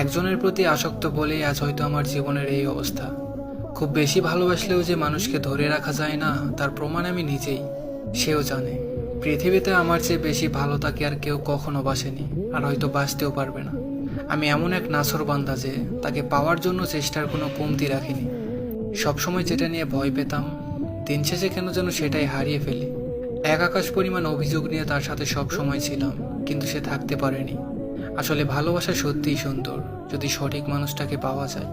একজনের প্রতি আসক্ত বলেই আজ হয়তো আমার জীবনের এই অবস্থা। খুব বেশি ভালোবাসলেও যে মানুষকে ধরে রাখা যায় না, তার প্রমাণ আমি নিজেই। সেও জানে পৃথিবীতে আমার চেয়ে বেশি ভালো তাকে আর কেউ কখনো বাসেনি, আর হয়তো বাসতেও পারবে না। আমি এমন এক নাছোড়বান্দা যে তাকে পাওয়ার জন্য চেষ্টার কোনো কমতি রাখিনি। সবসময় যেটা নিয়ে ভয় পেতাম, দিন শেষে কেন যেন সেটাই হারিয়ে ফেলি। এক আকাশ পরিমাণ অভিযোগ নিয়ে তার সাথে সব সময় ছিলাম, কিন্তু সে থাকতে পারেনি। আসলে ভালোবাসা সত্যিই সুন্দর, যদি সঠিক মানুষটাকে পাওয়া যায়।